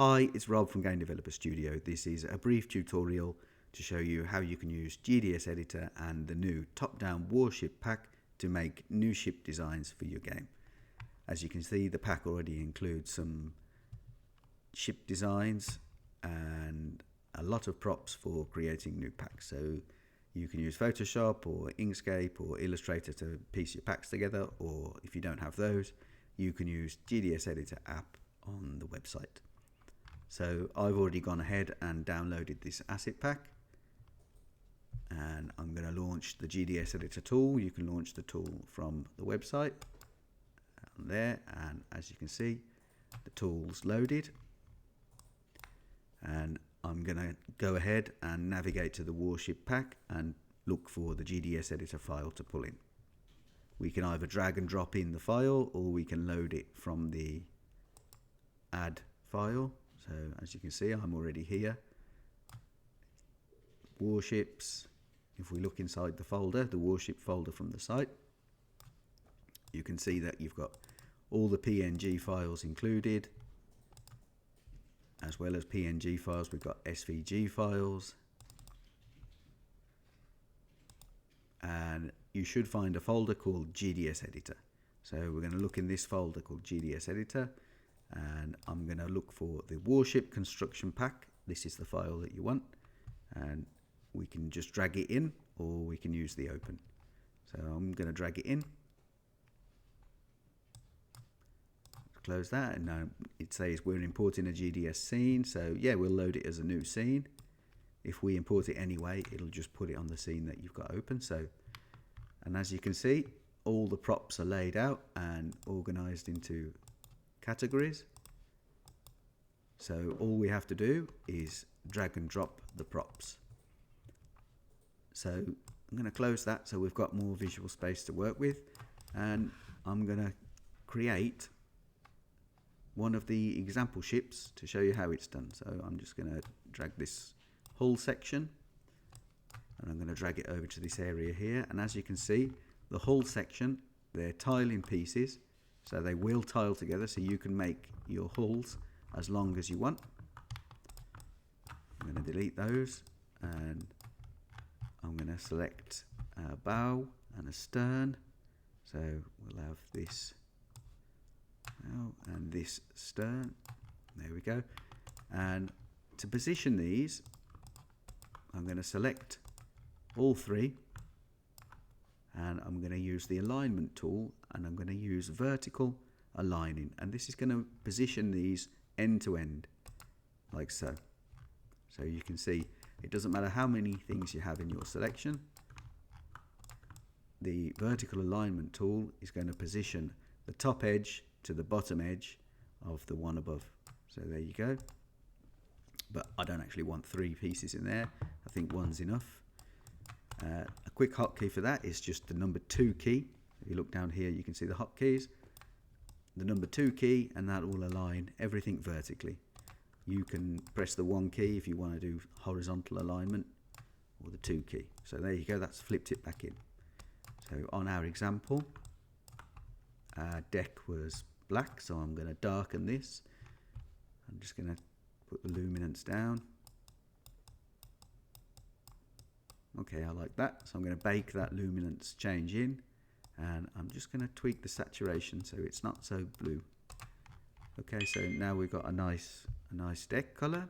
Hi, it's Rob from Game Developer Studio. This is a brief tutorial to show you how you can use GDS Editor and the new top-down warship pack to make new ship designs for your game. As you can see, the pack already includes some ship designs and a lot of props for creating new packs. So you can use Photoshop or Inkscape or Illustrator to piece your packs together, or if you don't have those, you can use GDS Editor app on the website. So I've already gone ahead and downloaded this asset pack, and I'm going to launch the GDS Editor tool. You can launch the tool from the website there, and as you can see, the tool's loaded, and I'm going to go ahead and navigate to the warship pack and look for the GDS Editor file to pull in. We can either drag and drop in the file, or we can load it from the add file. So as you can see, I'm already here. Warships. If we look inside the folder, the warship folder from the site, you can see that you've got all the PNG files included, as well as PNG files. We've got SVG files, and you should find a folder called GDS Editor. So we're going to look in this folder called GDS Editor, and I'm going to look for the warship construction pack. This is the file that you want, and we can just drag it in, or we can use the open. So I'm going to drag it in. Close that, and now it says we're importing a GDS scene. So yeah, we'll load it as a new scene. If we import it anyway, it'll just put it on the scene that you've got open. So, and as you can see, all the props are laid out and organized into categories. So all we have to do is drag and drop the props. So I'm going to close that so we've got more visual space to work with, and I'm going to create one of the example ships to show you how it's done. So I'm just going to drag this hull section, and I'm going to drag it over to this area here, and as you can see, the hull section, they're tiling pieces, so they will tile together, so you can make your hulls as long as you want. I'm going to delete those, and I'm going to select a bow and a stern. So we'll have this bow and this stern. There we go. And to position these, I'm going to select all three, and I'm going to use the alignment tool, and I'm going to use vertical aligning, and this is going to position these end to end like so. So you can see it doesn't matter how many things you have in your selection, the vertical alignment tool is going to position the top edge to the bottom edge of the one above. So there you go. But I don't actually want three pieces in there. I think one's enough. A quick hotkey for that is just the number 2 key. If you look down here, you can see the hotkeys. The number 2 key, and that will align everything vertically. You can press the 1 key if you want to do horizontal alignment, or the 2 key. So there you go, that's flipped it back in. So on our example, our deck was black, so I'm going to darken this. I'm just going to put the luminance down. Okay, I like that. So I'm going to bake that luminance change in, and I'm just going to tweak the saturation so it's not so blue. Okay, so now we've got a nice deck color.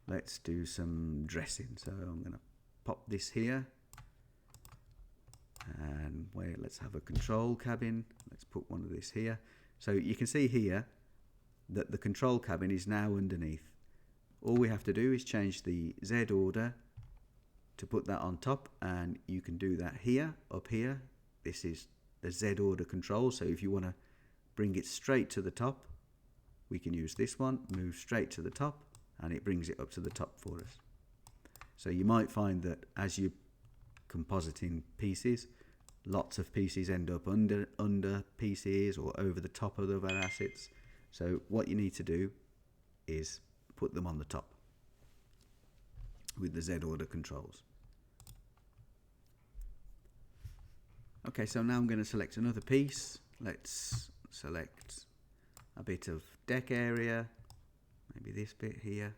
Let's do some dressing. So I'm going to pop this here, and let's have a control cabin. Let's put one of this here. So you can see here that the control cabin is now underneath. All we have to do is change the Z order to put that on top, and you can do that here, up here. This is the Z order control, so if you want to bring it straight to the top, we can use this one, move straight to the top, and it brings it up to the top for us. So you might find that as you're compositing pieces, lots of pieces end up under pieces or over the top of other assets. So what you need to do is put them on the top with the Z order controls. Okay, so now I'm going to select another piece. Let's select a bit of deck area, maybe this bit here,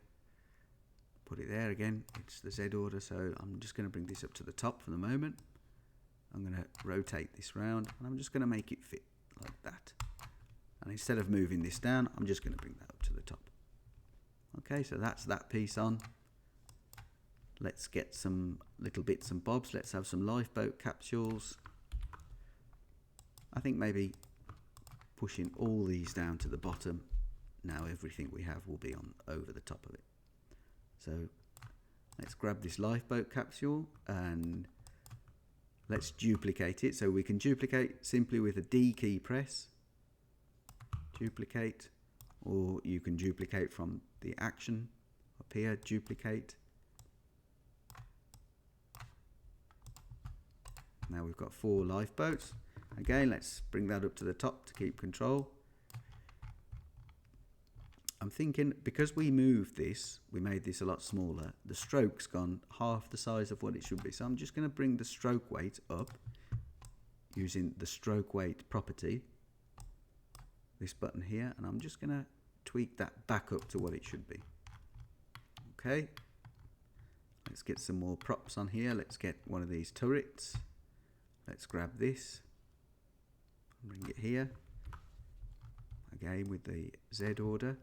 put it there again. It's the Z order, so I'm just going to bring this up to the top for the moment. I'm going to rotate this round, and I'm just going to make it fit like that. And instead of moving this down, I'm just going to bring that up to the top. Okay, so that's that piece on. Let's get some little bits and bobs. Let's have some lifeboat capsules. I think maybe pushing all these down to the bottom. Now everything we have will be on over the top of it. So let's grab this lifeboat capsule and let's duplicate it. So we can duplicate simply with a D key press. Duplicate, or you can duplicate from the action up here, duplicate. Now we've got 4 lifeboats. Again, let's bring that up to the top to keep control. I'm thinking because we moved this, we made this a lot smaller, the stroke's gone half the size of what it should be. So I'm just going to bring the stroke weight up using the stroke weight property, this button here, and I'm just going to tweak that back up to what it should be. Okay, let's get some more props on here. Let's get one of these turrets. Let's grab this and bring it here. Again with the Z order.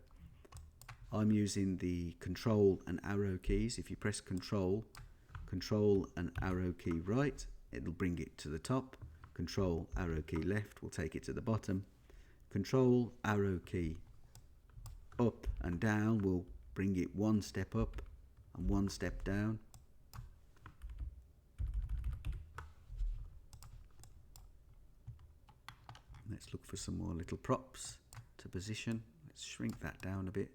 I'm using the control and arrow keys. If you press control and arrow key right, it'll bring it to the top. Control arrow key left will take it to the bottom. Control arrow key up and down will bring it 1 step up and 1 step down. Let's look for some more little props to position. Let's shrink that down a bit.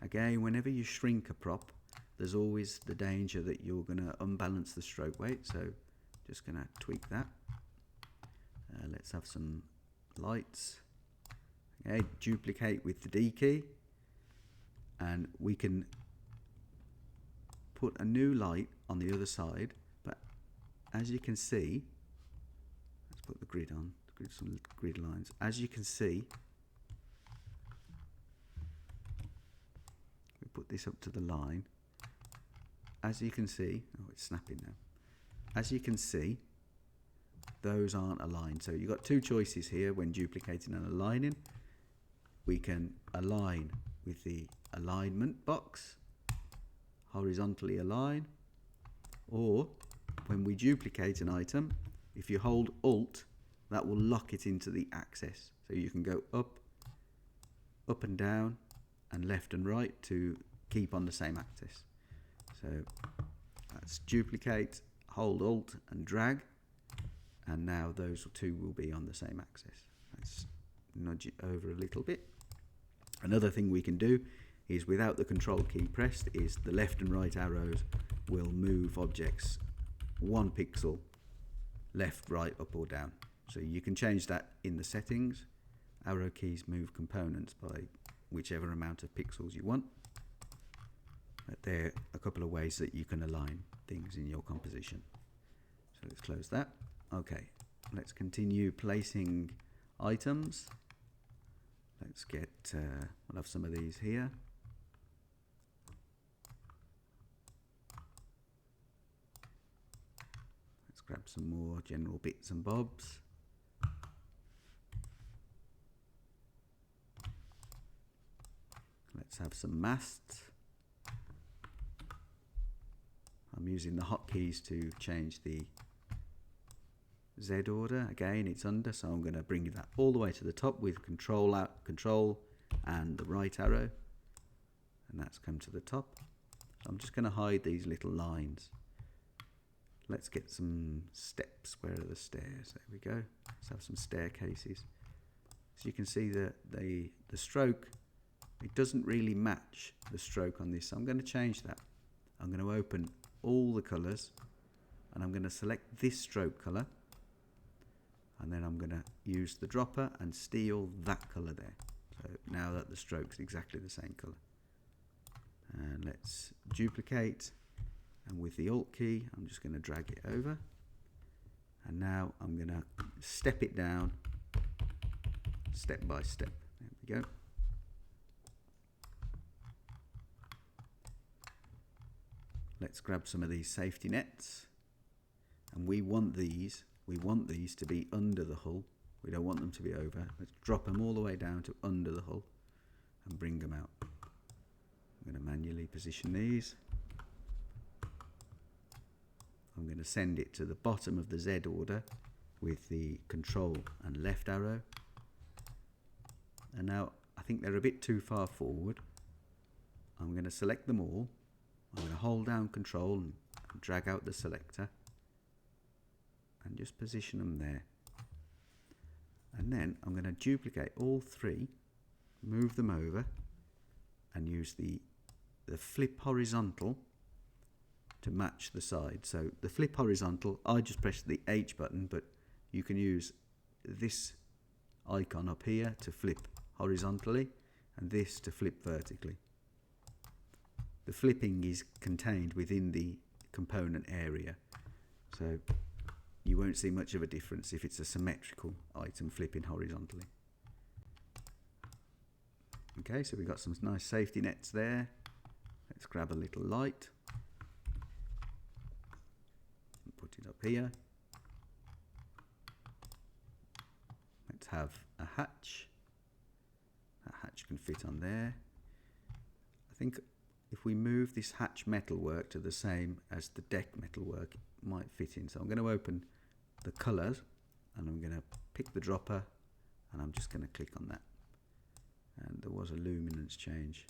Again, whenever you shrink a prop, there's always the danger that you're going to unbalance the stroke weight. So just going to tweak that. Let's have some lights. Okay, duplicate with the D key. And we can put a new light on the other side. But as you can see, let's put the grid on. Some grid lines. As you can see, we put this up to the line. As you can see, oh, it's snapping now. As you can see, those aren't aligned. So you've got 2 choices here when duplicating and aligning. We can align with the alignment box, horizontally align, or when we duplicate an item, if you hold Alt, that will lock it into the axis. So you can go up and down, and left and right to keep on the same axis. So let's duplicate, hold Alt and drag, and now those 2 will be on the same axis. Let's nudge it over a little bit. Another thing we can do is, without the control key pressed, is the left and right arrows will move objects 1 pixel left, right, up or down. So you can change that in the settings. Arrow keys move components by whichever amount of pixels you want. But there are a couple of ways that you can align things in your composition. So let's close that. Okay, let's continue placing items. Let's get, we'll have some of these here. Let's grab some more general bits and bobs. Let's have some masts. I'm using the hotkeys to change the Z order. Again, it's under, so I'm going to bring that all the way to the top with control and the right arrow, and that's come to the top. So I'm just going to hide these little lines. Let's get some steps. Where are the stairs? There we go. Let's have some staircases. So you can see that the stroke, it doesn't really match the stroke on this. So I'm going to change that. I'm going to open all the colors, and I'm going to select this stroke color, and then I'm going to use the dropper and steal that color there. So now that the stroke's exactly the same color. And let's duplicate, and with the Alt key I'm just going to drag it over, and now I'm going to step it down step by step. There we go. let's grab some of these safety nets, and we want these to be under the hull. We don't want them to be over. Let's drop them all the way down to under the hull and bring them out. I'm going to manually position these. I'm going to send it to the bottom of the Z order with the control and left arrow. And now I think they're a bit too far forward. I'm going to select them all. I'm going to hold down control and drag out the selector and just position them there. And then I'm going to duplicate all three, move them over, and use the flip horizontal to match the side. So the flip horizontal, I just press the H button, but you can use this icon up here to flip horizontally and this to flip vertically. The flipping is contained within the component area, so you won't see much of a difference if it's a symmetrical item flipping horizontally. Okay, so we've got some nice safety nets there. Let's grab a little light and put it up here. Let's have a hatch. That hatch can fit on there. I think if we move this hatch metalwork to the same as the deck metalwork, it might fit in. So I'm going to open the colours and I'm going to pick the dropper and I'm just going to click on that. And there was a luminance change.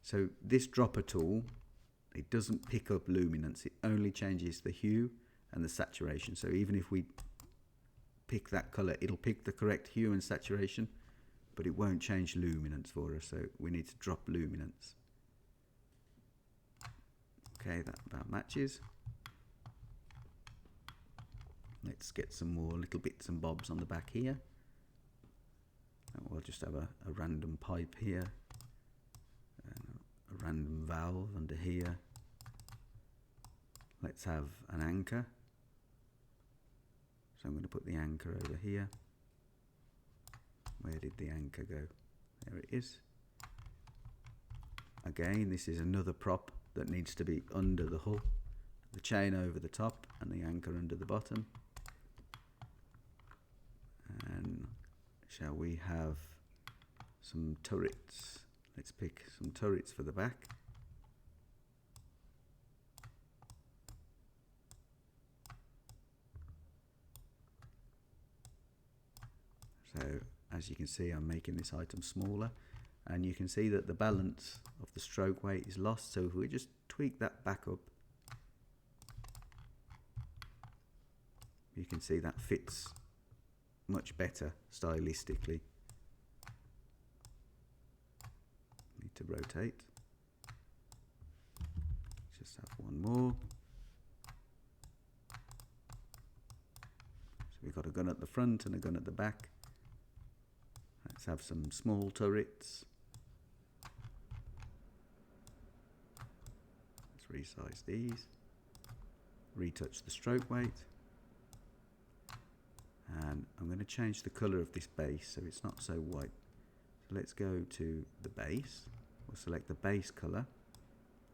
So this dropper tool, it doesn't pick up luminance, it only changes the hue and the saturation. So even if we pick that color, it'll pick the correct hue and saturation, but it won't change luminance for us, so we need to drop luminance. Okay, that about matches. Let's get some more little bits and bobs on the back here. And we'll just have a random pipe here, and a random valve under here. Let's have an anchor. So I'm going to put the anchor over here. Where did the anchor go? There it is. Again, this is another prop that needs to be under the hull. The chain over the top and the anchor under the bottom. And shall we have some turrets? Let's pick some turrets for the back. So as you can see, I'm making this item smaller, and you can see that the balance of the stroke weight is lost. So if we just tweak that back up, you can see that fits much better stylistically. Need to rotate. Just have one more. So we've got a gun at the front and a gun at the back. Let's have some small turrets. Let's resize these. Retouch the stroke weight. And I'm going to change the colour of this base so it's not so white. So let's go to the base. We'll select the base colour.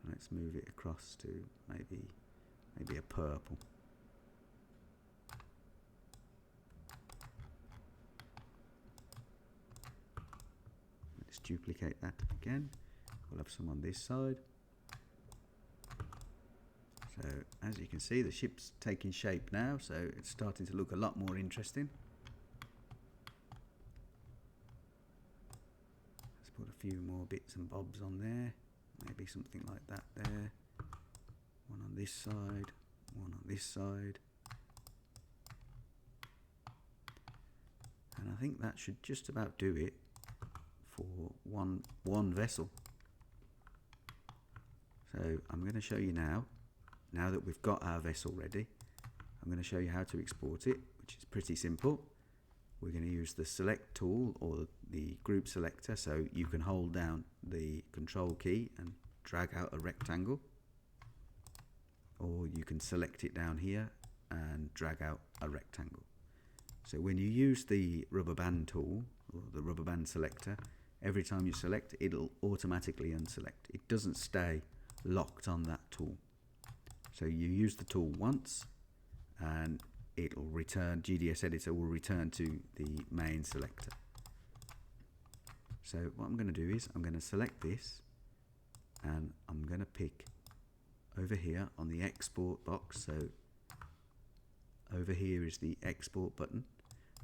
And let's move it across to maybe a purple. Let's duplicate that again. We'll have some on this side. So as you can see, the ship's taking shape now, so it's starting to look a lot more interesting. Let's put a few more bits and bobs on there, maybe something like that there. One on this side, one on this side. And I think that should just about do it for one vessel. So I'm going to show you now that we've got our vessel ready, I'm going to show you how to export it, which is pretty simple. We're going to use the select tool or the group selector, so you can hold down the control key and drag out a rectangle, or you can select it down here and drag out a rectangle. So when you use the rubber band tool or the rubber band selector, every time you select, it'll automatically unselect. It doesn't stay locked on that tool. So you use the tool once and it'll return, GDS editor will return to the main selector. So what I'm going to do is I'm going to select this and I'm going to pick over here on the export box. So over here is the export button.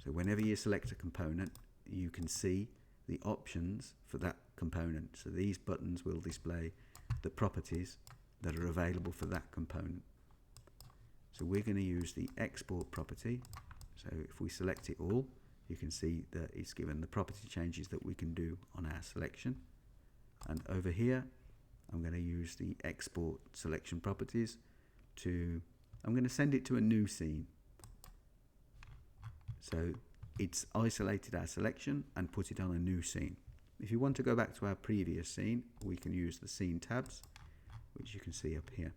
So whenever you select a component, you can see the options for that component. So these buttons will display the properties that are available for that component. So we're going to use the export property. So if we select it all, you can see that it's given the property changes that we can do on our selection. And over here, I'm going to use the export selection properties I'm going to send it to a new scene. So it's isolated our selection and put it on a new scene. If you want to go back to our previous scene, we can use the scene tabs, which you can see up here.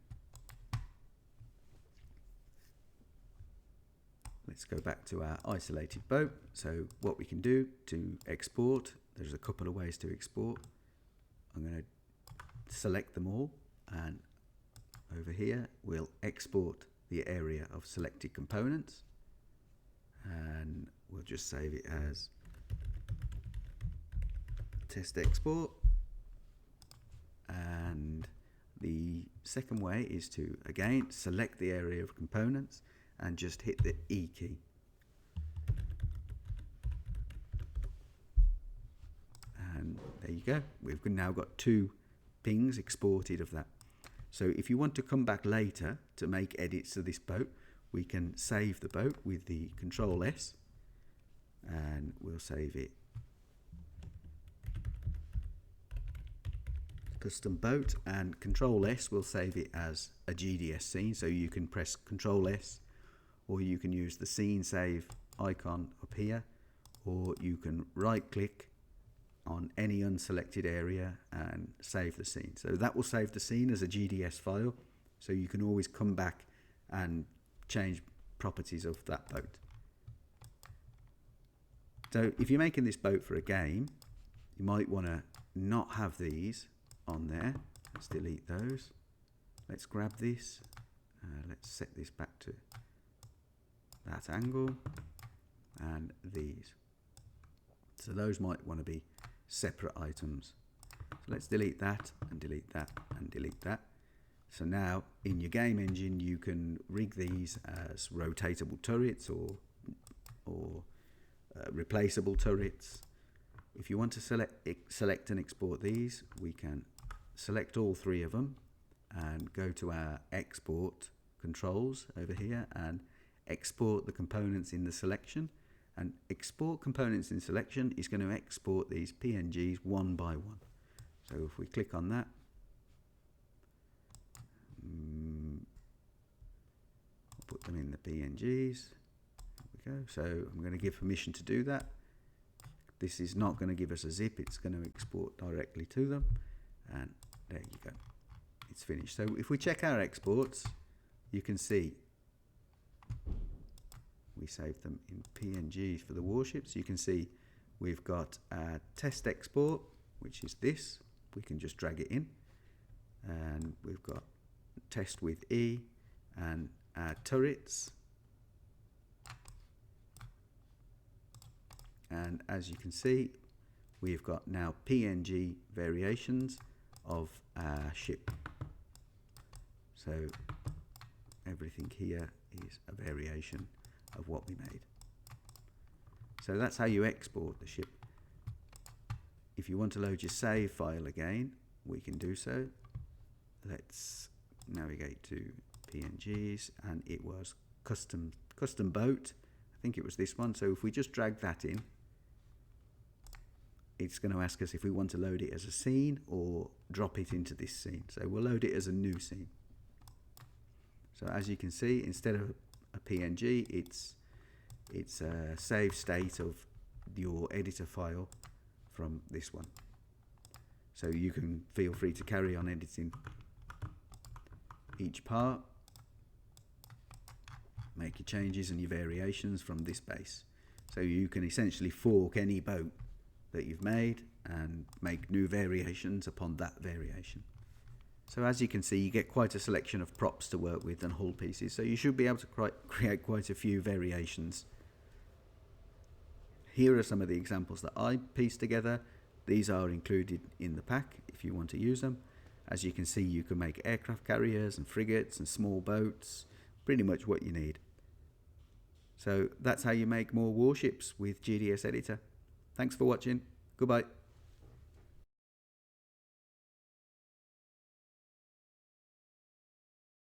Let's go back to our isolated boat. So what we can do to export, there's a couple of ways to export. I'm going to select them all, and over here we'll export the area of selected components, and we'll just save it as test export. And the second way is to again select the area of components and just hit the E key. And there you go. We've now got 2 pings exported of that. So if you want to come back later to make edits to this boat, we can save the boat with the Control S, and we'll save it custom boat, and Control S will save it as a GDS scene. So you can press Control S, or you can use the scene save icon up here, or you can right click on any unselected area and save the scene. So that will save the scene as a GDS file, so you can always come back and change properties of that boat. So if you're making this boat for a game, you might want to not have these on there. Let's delete those. Let's grab this. Let's set this back to that angle, and these. So those might want to be separate items. So let's delete that and delete that and delete that. So now in your game engine you can rig these as rotatable turrets or replaceable turrets. If you want to select and export these, we can select all 3 of them and go to our export controls over here and export the components in the selection. And export components in selection is going to export these PNGs one by one. So if we click on that, I'll put them in the PNGs. There we go. So I'm going to give permission to do that. This is not going to give us a zip, it's going to export directly to them, and there you go, it's finished. So if we check our exports, you can see we saved them in PNGs for the warships. You can see we've got our test export, which is this. We can just drag it in, and we've got test with E and our turrets. And as you can see, we've got now PNG variations of our ship. So everything here is a variation of what we made. So that's how you export the ship. If you want to load your save file again, we can do so. Let's navigate to PNGs, and it was custom boat. I think it was this one. So if we just drag that in, it's going to ask us if we want to load it as a scene or drop it into this scene. So we'll load it as a new scene. So as you can see, instead of a PNG, it's a save state of your editor file from this one. So you can feel free to carry on editing each part, make your changes and your variations from this base. So you can essentially fork any boat that you've made and make new variations upon that variation. So as you can see, you get quite a selection of props to work with and hull pieces, so you should be able to create quite a few variations. Here are some of the examples that I pieced together. These are included in the pack if you want to use them. As you can see, you can make aircraft carriers and frigates and small boats, pretty much what you need. So that's how you make more warships with GDS Editor. Thanks for watching. Goodbye.